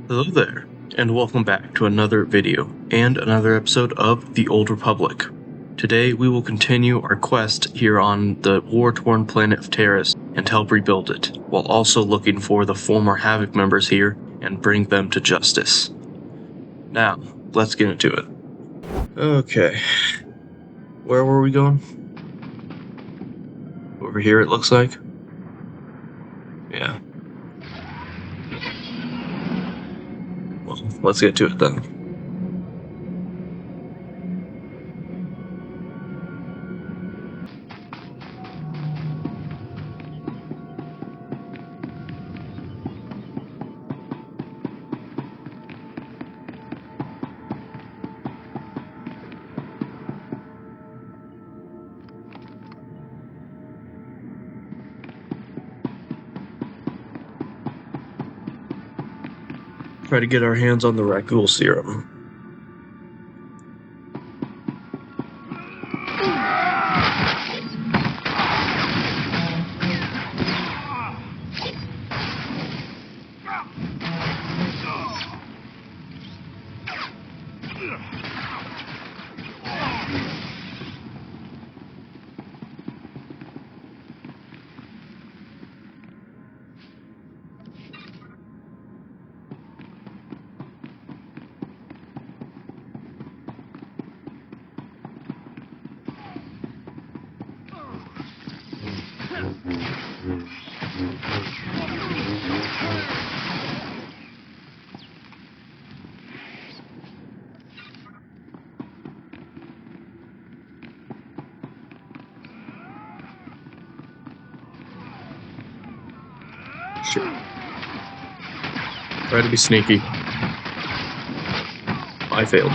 Hello there, and welcome back to another video and another episode of The Old Republic. Today we will continue our quest here on the war-torn planet of Taris and help rebuild it, while also looking for the former Havoc members here and bring them to justice. Now, let's get into it. Okay. Where were we going? Over here it looks like? Yeah. Well, let's get to it then. Try to get our hands on the Rakghoul Serum. Sure. Try to be sneaky. I failed.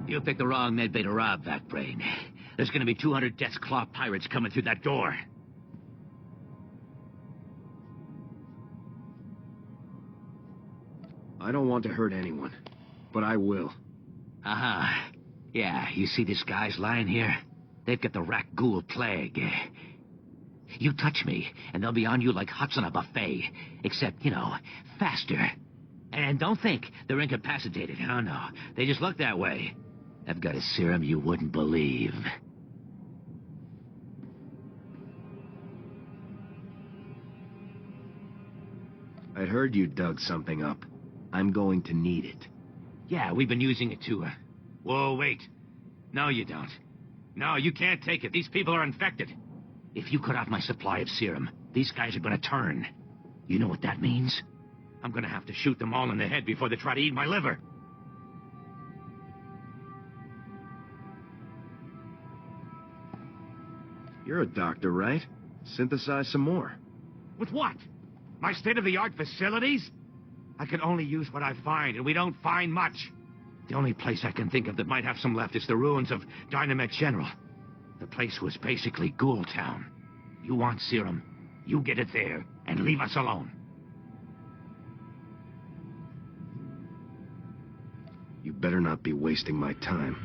You picked the wrong medbay to rob, Backbrain. There's gonna be 200 Death's Claw pirates coming through that door. I don't want to hurt anyone, but I will. Uh-huh. Yeah, you see these guys lying here? They've got the Rakghoul plague. You touch me, and they'll be on you like huts on a buffet. Except, faster. And don't think they're incapacitated. Oh, no. They just look that way. I've got a serum you wouldn't believe. I'd heard you dug something up. I'm going to need it. Yeah, we've been using it to, Whoa, wait. No, you don't. No, you can't take it. These people are infected. If you cut off my supply of serum, these guys are gonna turn. You know what that means? I'm gonna have to shoot them all in the head before they try to eat my liver. You're a doctor, right? Synthesize some more. With what? My state-of-the-art facilities? I can only use what I find, and we don't find much. The only place I can think of that might have some left is the ruins of Dynamite General. The place was basically Ghoul Town. You want serum, you get it there, and leave us alone. You better not be wasting my time.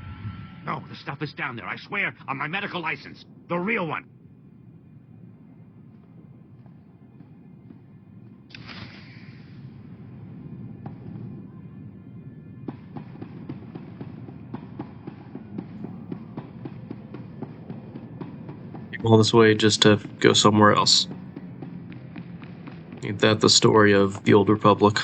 No, the stuff is down there, I swear, on my medical license. The real one. All this way just to go somewhere else. Ain't that the story of the Old Republic?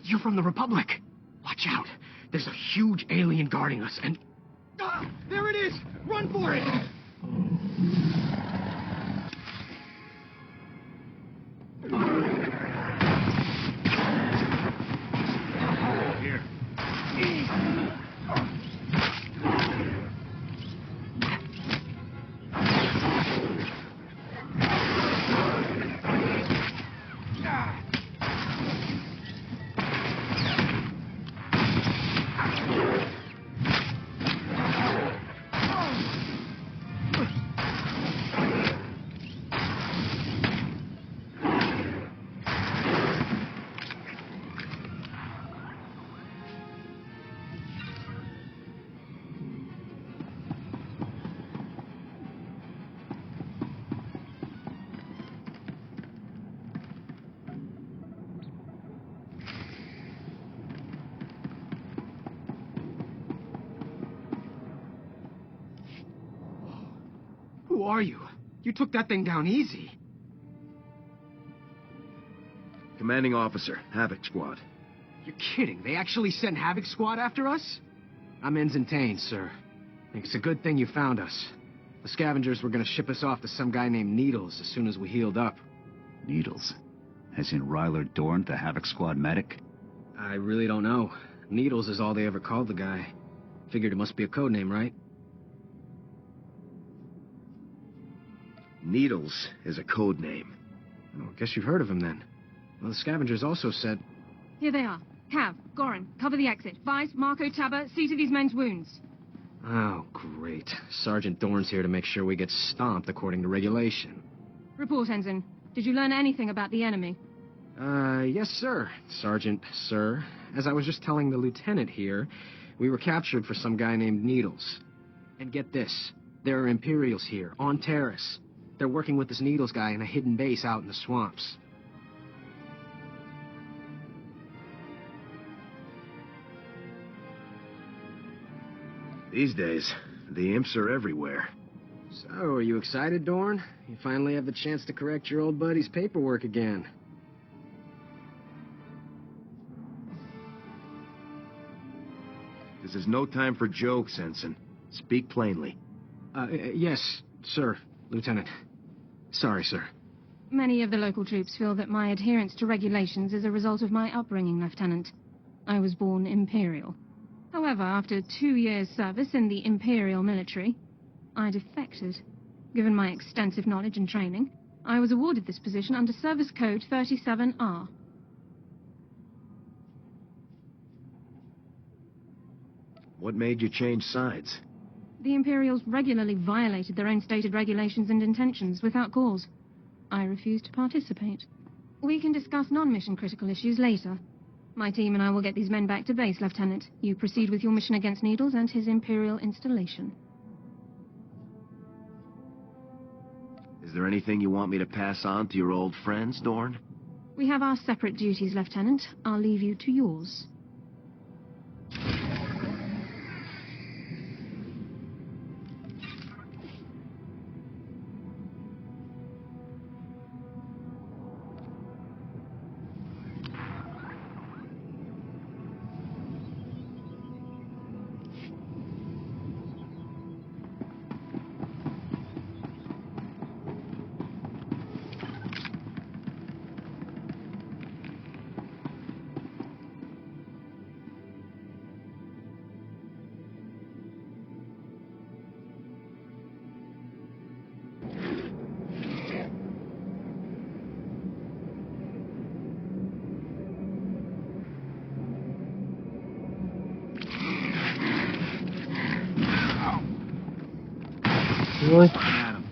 You're from the Republic. Watch out. There's a huge alien guarding us, and... Ah! There it is! Run for it! Here. Who are you? You took that thing down easy. Commanding Officer, Havoc Squad. You're kidding. They actually sent Havoc Squad after us? I'm Ensign Tane, sir. I think it's a good thing you found us. The scavengers were gonna ship us off to some guy named Needles as soon as we healed up. Needles? As in Ryler Dorant, the Havoc Squad medic? I really don't know. Needles is all they ever called the guy. Figured it must be a code name, right? Needles is a code name. Oh, guess you've heard of him then. Well, the scavengers also said... Here they are. Cav, Goran, cover the exit. Vice, Marco, Tabba, see to these men's wounds. Oh, great. Sergeant Dorn's here to make sure we get stomped according to regulation. Report, Ensign. Did you learn anything about the enemy? Yes, sir. Sergeant, sir. As I was just telling the lieutenant here, we were captured for some guy named Needles. And get this, there are Imperials here, on Taris. They're working with this Needles guy in a hidden base out in the swamps. These days, the imps are everywhere. So, are you excited, Dorn? You finally have the chance to correct your old buddy's paperwork again. This is no time for jokes, Ensign. Speak plainly. Yes, sir, Lieutenant. Sorry, sir. Many of the local troops feel that my adherence to regulations is a result of my upbringing, Lieutenant. I was born Imperial. However, after 2 years' service in the Imperial military, I defected. Given my extensive knowledge and training, I was awarded this position under Service Code 37R. What made you change sides? The Imperials regularly violated their own stated regulations and intentions without cause. I refused to participate. We can discuss non-mission critical issues later. My team and I will get these men back to base, Lieutenant. You proceed with your mission against Needles and his Imperial installation. Is there anything you want me to pass on to your old friends, Dorn? We have our separate duties, Lieutenant. I'll leave you to yours. Really? Adam.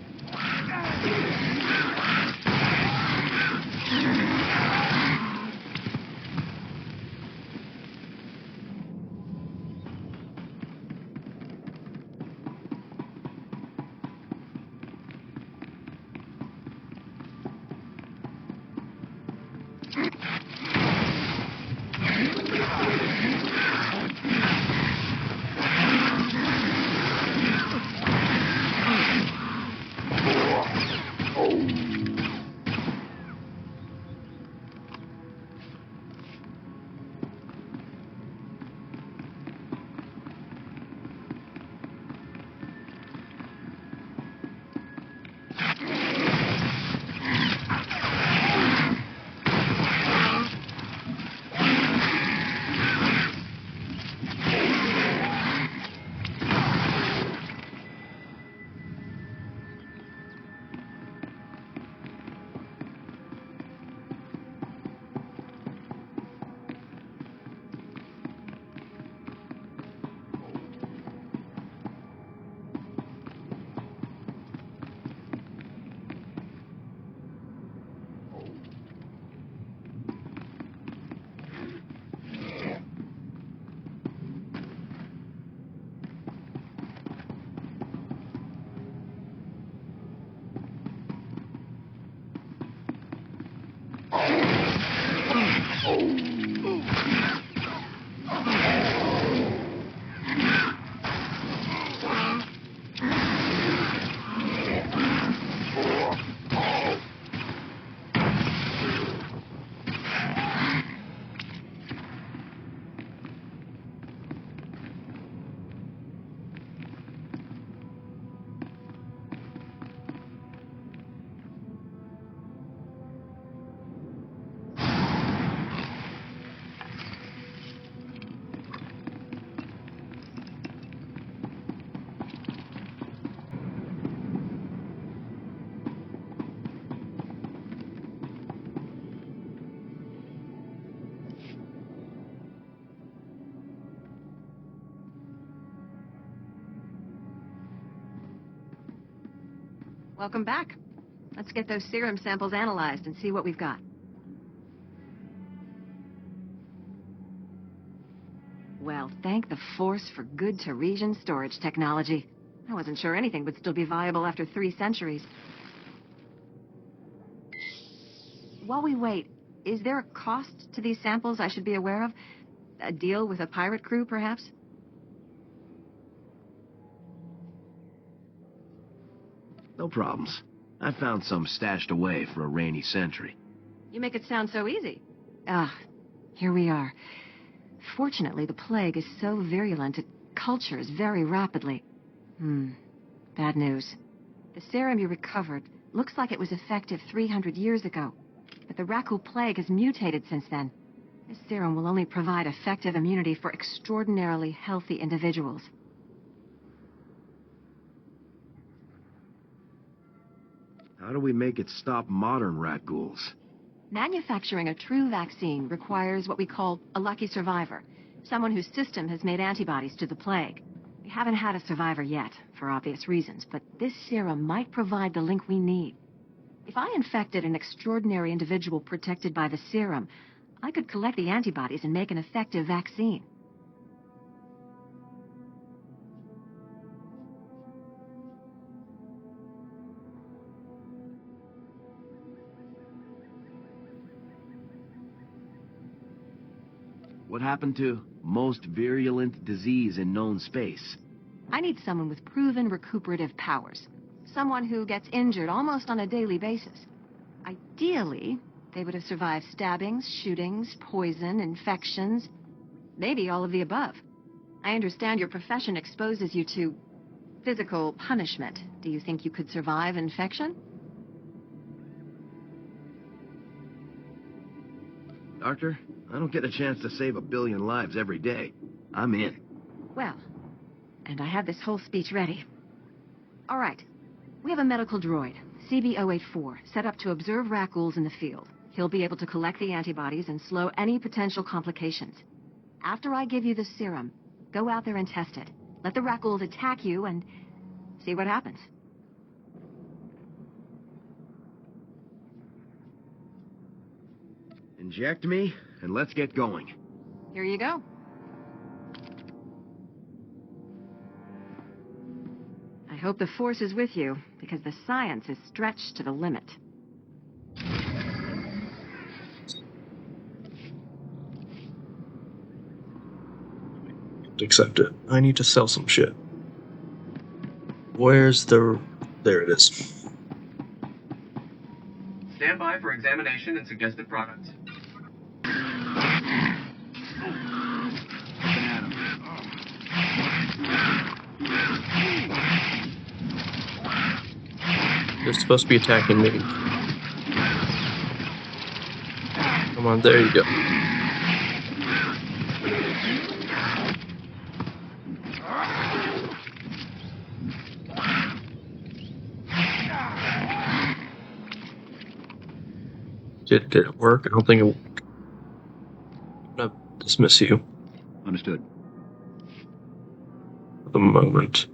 Welcome back. Let's get those serum samples analyzed and see what we've got. Well, thank the Force for good Taresian storage technology. I wasn't sure anything would still be viable after 3 centuries. While we wait, is there a cost to these samples I should be aware of? A deal with a pirate crew, perhaps? No problems. I found some stashed away for a rainy century. You make it sound so easy. Here we are. Fortunately, the plague is so virulent it cultures very rapidly. Bad news. The serum you recovered looks like it was effective 300 years ago, but the Rakghoul plague has mutated since then. This serum will only provide effective immunity for extraordinarily healthy individuals. How do we make it stop modern Rakghouls? Manufacturing a true vaccine requires what we call a lucky survivor. Someone whose system has made antibodies to the plague. We haven't had a survivor yet, for obvious reasons, but this serum might provide the link we need. If I infected an extraordinary individual protected by the serum, I could collect the antibodies and make an effective vaccine. What happened to most virulent disease in known space? I need someone with proven recuperative powers. Someone who gets injured almost on a daily basis. Ideally, they would have survived stabbings, shootings, poison, infections, maybe all of the above. I understand your profession exposes you to physical punishment. Do you think you could survive infection? Doctor, I don't get a chance to save 1 billion lives every day. I'm in. Well, and I have this whole speech ready. All right. We have a medical droid, CB-084, set up to observe Rakghouls in the field. He'll be able to collect the antibodies and slow any potential complications. After I give you the serum, go out there and test it. Let the Rakghouls attack you and see what happens. Inject me, and let's get going. Here you go. I hope the Force is with you, because the science is stretched to the limit. Accept it. I need to sell some shit. Where's the... There it is. Stand by for examination and suggested products. They're supposed to be attacking me. Come on, there you go. Did it work? I don't think it worked. I'm gonna dismiss you Understood. for the moment.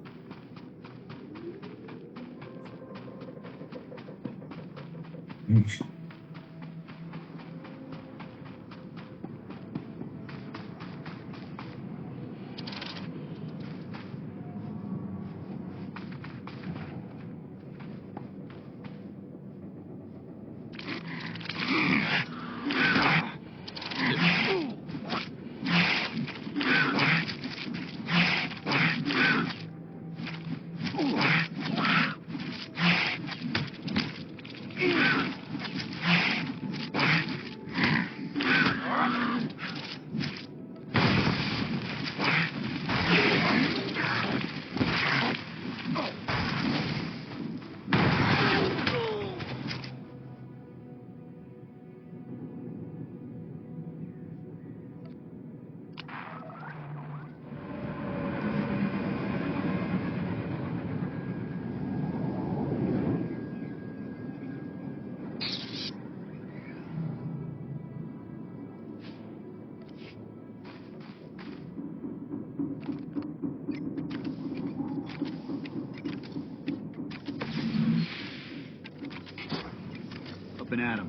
Up and at 'em.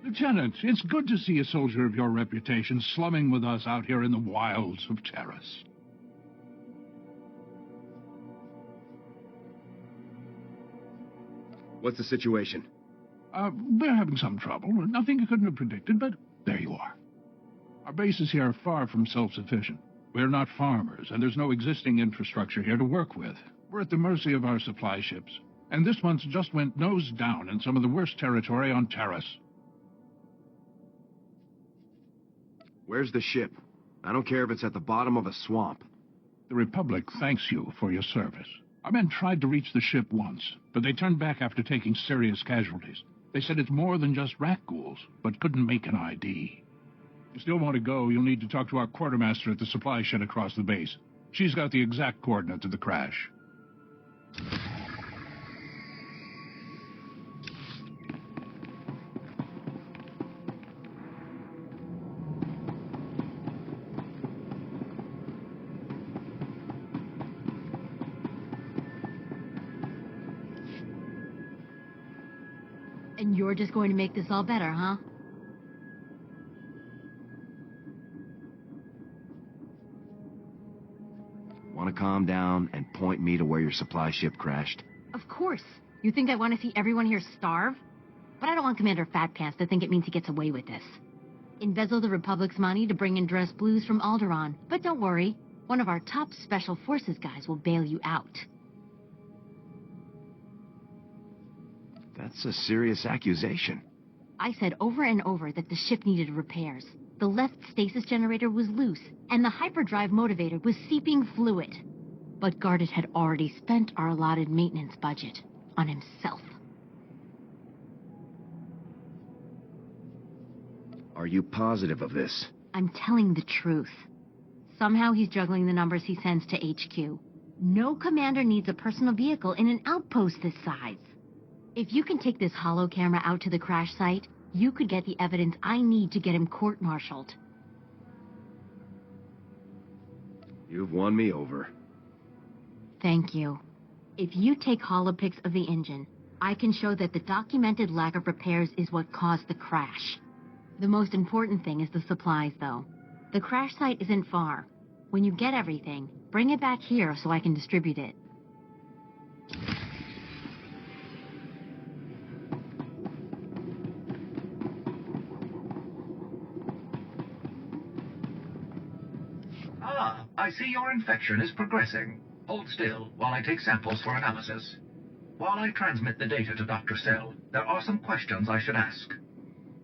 Lieutenant, it's good to see a soldier of your reputation slumming with us out here in the wilds of Taris. What's the situation? They're having some trouble. Nothing you couldn't have predicted, but there you are. Our bases here are far from self-sufficient. We're not farmers, and there's no existing infrastructure here to work with. We're at the mercy of our supply ships. And this one's just went nose down in some of the worst territory on Taris. Where's the ship? I don't care if it's at the bottom of a swamp. The Republic thanks you for your service. Our men tried to reach the ship once, but they turned back after taking serious casualties. They said it's more than just Rakghouls, but couldn't make an ID. If you still want to go, you'll need to talk to our quartermaster at the supply shed across the base. She's got the exact coordinates of the crash. And you're just going to make this all better, huh? Want to calm down and point me to where your supply ship crashed? Of course. You think I want to see everyone here starve? But I don't want Commander Fatpants to think it means he gets away with this. Embezzle the Republic's money to bring in dressed blues from Alderaan. But don't worry, one of our top Special Forces guys will bail you out. That's a serious accusation. I said over and over that the ship needed repairs. The left stasis generator was loose, and the hyperdrive motivator was seeping fluid. But Gardet had already spent our allotted maintenance budget on himself. Are you positive of this? I'm telling the truth. Somehow he's juggling the numbers he sends to HQ. No commander needs a personal vehicle in an outpost this size. If you can take this holo camera out to the crash site, you could get the evidence I need to get him court-martialed. You've won me over. Thank you. If you take holopics of the engine, I can show that the documented lack of repairs is what caused the crash. The most important thing is the supplies, though. The crash site isn't far. When you get everything, bring it back here so I can distribute it. I see your infection is progressing. Hold still while I take samples for analysis. While I transmit the data to Dr. Sell, there are some questions I should ask.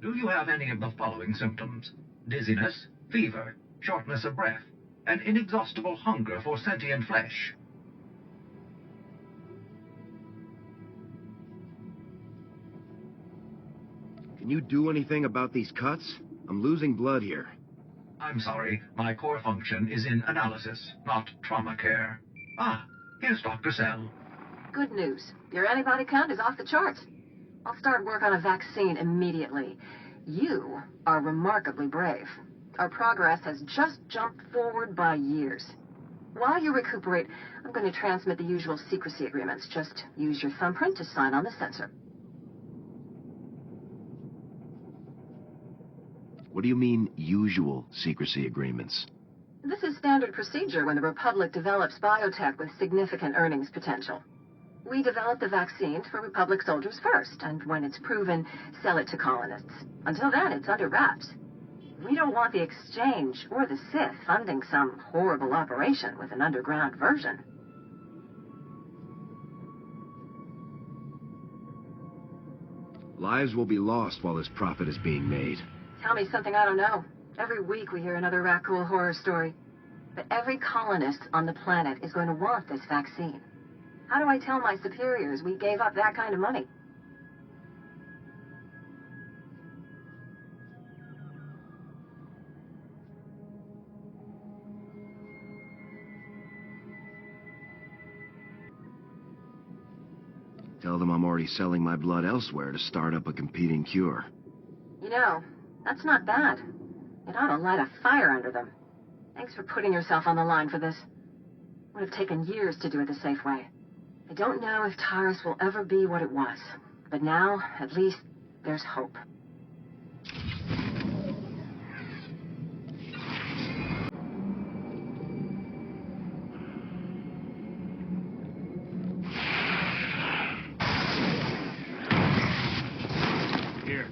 Do you have any of the following symptoms? Dizziness, fever, shortness of breath, and inexhaustible hunger for sentient flesh? Can you do anything about these cuts? I'm losing blood here. I'm sorry, my core function is in analysis, not trauma care. Ah, here's Dr. Sell. Good news. Your antibody count is off the charts. I'll start work on a vaccine immediately. You are remarkably brave. Our progress has just jumped forward by years. While you recuperate, I'm going to transmit the usual secrecy agreements. Just use your thumbprint to sign on the sensor. What do you mean, usual secrecy agreements? This is standard procedure when the Republic develops biotech with significant earnings potential. We develop the vaccine for Republic soldiers first, and when it's proven, sell it to colonists. Until then, it's under wraps. We don't want the exchange or the Sith funding some horrible operation with an underground version. Lives will be lost while this profit is being made. Tell me something I don't know. Every week we hear another Rakghoul horror story. But every colonist on the planet is going to want this vaccine. How do I tell my superiors we gave up that kind of money? Tell them I'm already selling my blood elsewhere to start up a competing cure. You know, that's not bad. It ought to light a fire under them. Thanks for putting yourself on the line for this. Would have taken years to do it the safe way. I don't know if Taris will ever be what it was, but now, at least, there's hope. Here.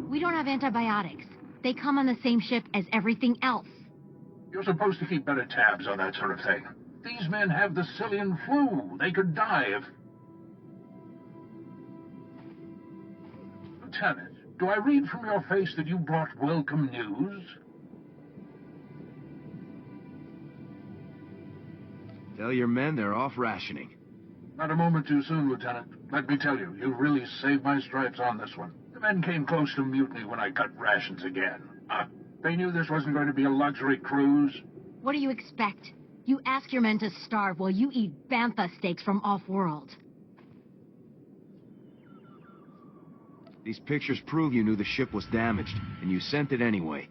We don't have antibiotics. They come on the same ship as everything else. You're supposed to keep better tabs on that sort of thing. These men have the Cillian flu. They could die if... Lieutenant, do I read from your face that you brought welcome news? Tell your men they're off rationing. Not a moment too soon, Lieutenant. Let me tell you, you really saved my stripes on this one. The men came close to mutiny when I cut rations again. They knew this wasn't going to be a luxury cruise. What do you expect? You ask your men to starve while you eat bantha steaks from off-world. These pictures prove you knew the ship was damaged, and you sent it anyway.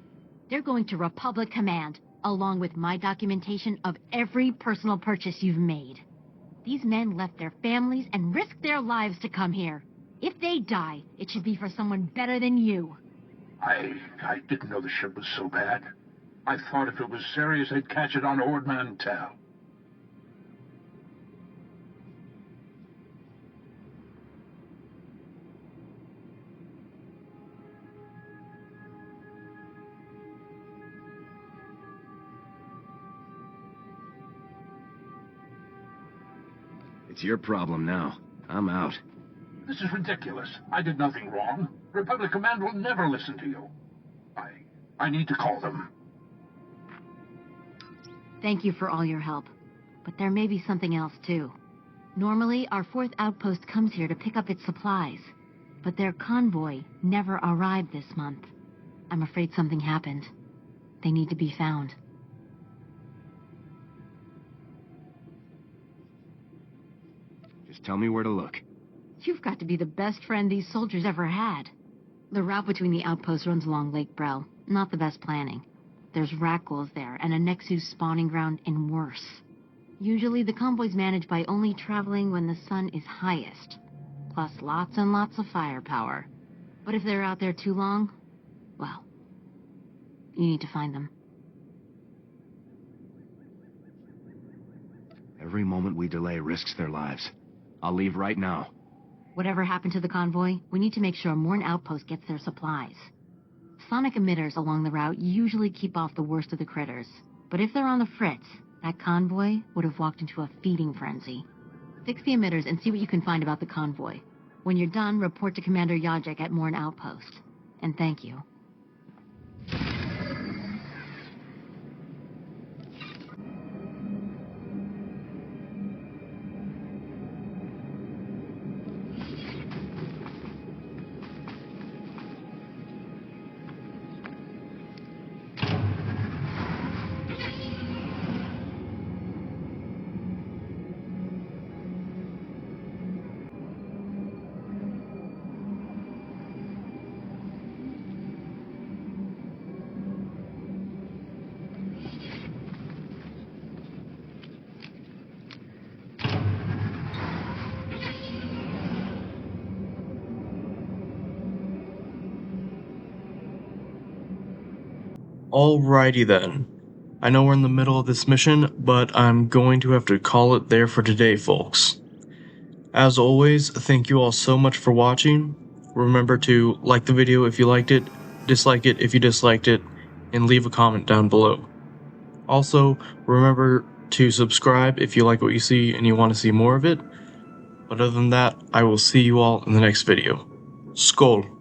They're going to Republic Command, along with my documentation of every personal purchase you've made. These men left their families and risked their lives to come here. If they die, it should be for someone better than you. I didn't know the ship was so bad. I thought if it was serious, they'd catch it on Ord Mantell. It's your problem now. I'm out. This is ridiculous. I did nothing wrong. Republic Command will never listen to you. I need to call them. Thank you for all your help. But there may be something else, too. Normally, our 4th outpost comes here to pick up its supplies. But their convoy never arrived this month. I'm afraid something happened. They need to be found. Just tell me where to look. You've got to be the best friend these soldiers ever had. The route between the outposts runs along Lake Brel. Not the best planning. There's Rakghouls there, and a Nexus spawning ground, and worse. Usually the convoy's managed by only traveling when the sun is highest. Plus lots and lots of firepower. But if they're out there too long, well, you need to find them. Every moment we delay risks their lives. I'll leave right now. Whatever happened to the convoy, we need to make sure Morn Outpost gets their supplies. Sonic emitters along the route usually keep off the worst of the critters. But if they're on the fritz, that convoy would have walked into a feeding frenzy. Fix the emitters and see what you can find about the convoy. When you're done, report to Commander Yajek at Morn Outpost. And thank you. Alrighty then. I know we're in the middle of this mission, but I'm going to have to call it there for today, folks. As always, thank you all so much for watching. Remember to like the video if you liked it, dislike it if you disliked it, and leave a comment down below. Also, remember to subscribe if you like what you see and you want to see more of it. But other than that, I will see you all in the next video. Skål!